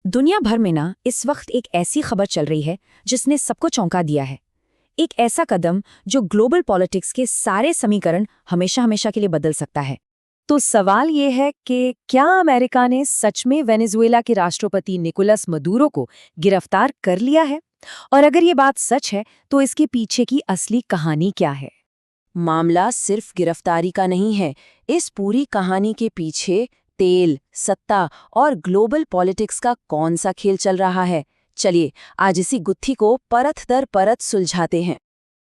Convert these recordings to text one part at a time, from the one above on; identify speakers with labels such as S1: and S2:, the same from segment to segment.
S1: दुनिया भर में ना इस वक्त एक ऐसी खबर चल रही है जिसने सबको चौंका दिया है। एक ऐसा कदम जो ग्लोबल पॉलिटिक्स के सारे समीकरण हमेशा हमेशा के लिए बदल सकता है।
S2: तो सवाल ये है कि क्या अमेरिका ने सच में वेनेजुएला के राष्ट्रपति निकोलस मदुरो को गिरफ्तार कर लिया है? और अगर ये बात सच है तो इसके पीछे की असली कहानी क्या है?
S3: मामला सिर्फ गिरफ्तारी का नहीं है। इस पूरी कहानी के पीछे तेल, सत्ता और ग्लोबल पॉलिटिक्स का कौन सा खेल चल रहा है। चलिए आज इसी गुत्थी को परत दर परत सुलझाते हैं।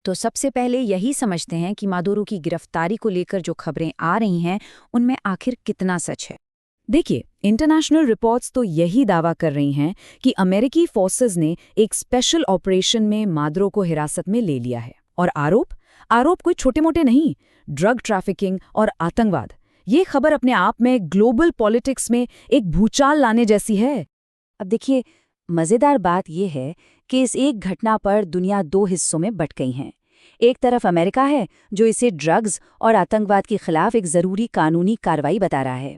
S1: तो सबसे पहले यही समझते हैं कि मादुरो की गिरफ्तारी को लेकर जो खबरें आ रही हैं उनमें आखिर कितना सच है। देखिए, इंटरनेशनल रिपोर्ट्स तो यही दावा कर रही हैं कि अमेरिकी फोर्सेस ने एक स्पेशल ऑपरेशन में मादुरो को हिरासत में ले लिया है। और आरोप कोई छोटे मोटे नहीं, ड्रग ट्रैफिकिंग और आतंकवाद। ये खबर अपने आप में ग्लोबल पॉलिटिक्स में एक भूचाल लाने जैसी है।
S3: अब देखिए, मज़ेदार बात यह है कि इस एक घटना पर दुनिया दो हिस्सों में बंट गई है। एक तरफ अमेरिका है जो इसे ड्रग्स और आतंकवाद के खिलाफ एक ज़रूरी कानूनी कार्रवाई बता रहा है।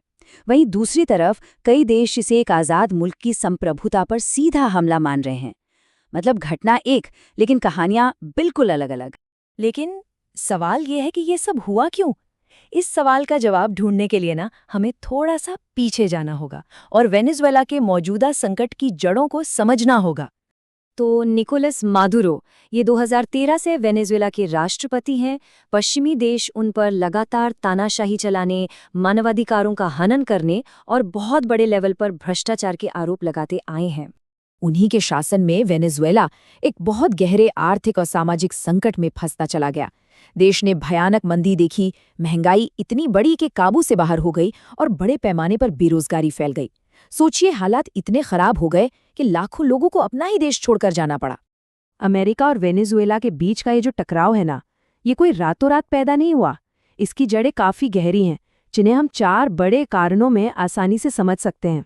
S3: वहीं दूसरी तरफ कई देश इसे एक आज़ाद मुल्क की संप्रभुता पर सीधा हमला मान रहे हैं। मतलब घटना एक, लेकिन कहानियां बिल्कुल अलग अलग।
S2: लेकिन सवाल ये है कि ये सब हुआ क्यों? इस सवाल का जवाब ढूंढने के लिए ना हमें थोड़ा सा पीछे जाना होगा और वेनेजुएला के मौजूदा संकट की जड़ों को समझना होगा। तो निकोलस मादुरो ये 2013 से वेनेजुएला के राष्ट्रपति हैं। पश्चिमी देश उन पर लगातार तानाशाही चलाने, मानवाधिकारों का हनन करने और बहुत बड़े लेवल पर भ्रष्टाचार के आरोप लगाते आए हैं।
S1: उन्हीं के शासन में वेनेजुएला एक बहुत गहरे आर्थिक और सामाजिक संकट में फंसता चला गया। देश ने भयानक मंदी देखी, महंगाई इतनी बड़ी कि काबू से बाहर हो गई और बड़े पैमाने पर बेरोजगारी फैल गई। सोचिए, हालात इतने खराब हो गए कि लाखों लोगों को अपना ही देश छोड़कर जाना पड़ा।
S2: अमेरिका और वेनेजुएला के बीच का ये जो टकराव है ना, ये कोई रातों रात पैदा नहीं हुआ। इसकी जड़ें काफी गहरी हैं, जिन्हें हम 4 बड़े कारणों में आसानी से समझ सकते हैं।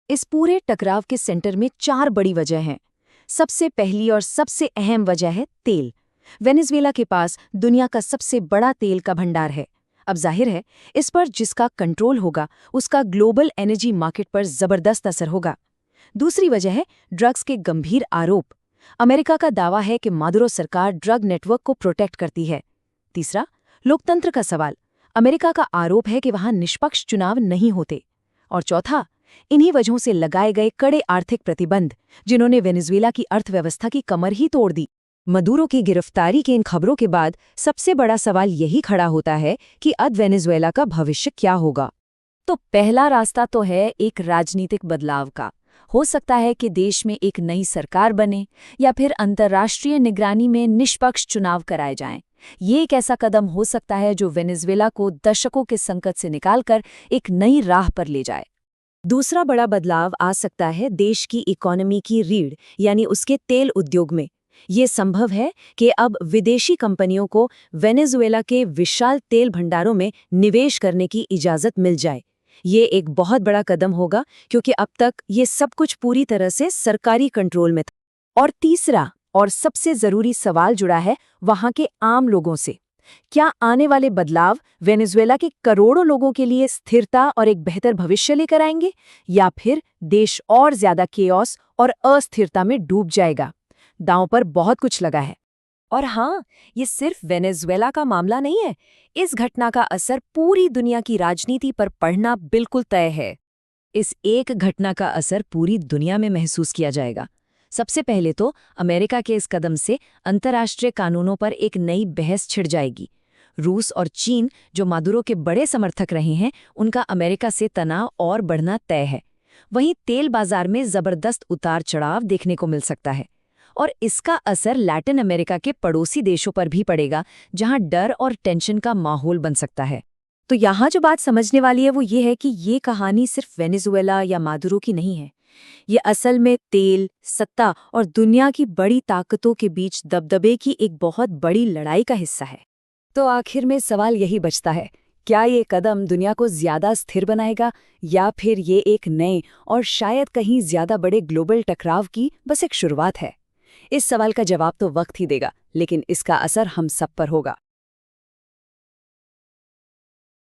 S1: इस पूरे टकराव के सेंटर में 4 बड़ी वजह हैं। सबसे पहली और सबसे अहम वजह है तेल। वेनेजुएला के पास दुनिया का सबसे बड़ा तेल का भंडार है। अब जाहिर है, इस पर जिसका कंट्रोल होगा उसका ग्लोबल एनर्जी मार्केट पर जबरदस्त असर होगा। दूसरी वजह है ड्रग्स के गंभीर आरोप। अमेरिका का दावा है कि मादुरो सरकार ड्रग नेटवर्क को प्रोटेक्ट करती है। तीसरा, लोकतंत्र का सवाल। अमेरिका का आरोप है कि वहां निष्पक्ष चुनाव नहीं होते। और चौथा, इन्हीं वजहों से लगाए गए कड़े आर्थिक प्रतिबंध, जिन्होंने वेनेजुएला की अर्थव्यवस्था की कमर ही तोड़ दी।
S2: मदुरो की गिरफ्तारी के इन खबरों के बाद सबसे बड़ा सवाल यही खड़ा होता है कि अब वेनेजुएला का भविष्य क्या होगा। तो पहला रास्ता तो है एक राजनीतिक बदलाव का। हो सकता है कि देश में एक नई सरकार बने या फिर अंतर्राष्ट्रीय निगरानी में निष्पक्ष चुनाव कराए जाएं। ये एक ऐसा कदम हो सकता है जो वेनेजुएला को दशकों के संकट से निकालकर एक नई राह पर ले जाए। दूसरा बड़ा बदलाव आ सकता है देश की इकोनॉमी की रीढ़, यानी उसके तेल उद्योग में। ये संभव है कि अब विदेशी कंपनियों को वेनेजुएला के विशाल तेल भंडारों में निवेश करने की इजाज़त मिल जाए। ये एक बहुत बड़ा कदम होगा क्योंकि अब तक ये सब कुछ पूरी तरह से सरकारी कंट्रोल में था। और तीसरा और सबसे ज़रूरी सवाल जुड़ा है वहाँ के आम लोगों से। क्या आने वाले बदलाव वेनेजुएला के करोड़ों लोगों के लिए स्थिरता और एक बेहतर भविष्य लेकर आएंगे, या फिर देश और ज्यादा केओस और अस्थिरता में डूब जाएगा? दांव पर बहुत कुछ लगा है। और हाँ, ये सिर्फ वेनेजुएला का मामला नहीं है। इस घटना का असर पूरी दुनिया की राजनीति पर पड़ना बिल्कुल तय है। इस एक घटना का असर पूरी दुनिया में महसूस किया जाएगा। सबसे पहले तो अमेरिका के इस कदम से अंतर्राष्ट्रीय कानूनों पर एक नई बहस छिड़ जाएगी। रूस और चीन, जो मादुरो के बड़े समर्थक रहे हैं, उनका अमेरिका से तनाव और बढ़ना तय है। वहीं तेल बाजार में जबरदस्त उतार चढ़ाव देखने को मिल सकता है। और इसका असर लैटिन अमेरिका के पड़ोसी देशों पर भी पड़ेगा, जहां डर और टेंशन का माहौल बन सकता है। तो यहाँ जो बात समझने वाली है वो ये है कि ये कहानी सिर्फ वेनेजुएला या मादुरो की नहीं है। ये असल में तेल, सत्ता और दुनिया की बड़ी ताकतों के बीच दबदबे की एक बहुत बड़ी लड़ाई का हिस्सा है। तो आखिर में सवाल यही बचता है, क्या ये कदम दुनिया को ज्यादा स्थिर बनाएगा, या फिर ये एक नए और शायद कहीं ज्यादा बड़े ग्लोबल टकराव की बस एक शुरुआत है? इस सवाल का जवाब तो वक्त ही देगा, लेकिन इसका असर हम सब पर होगा।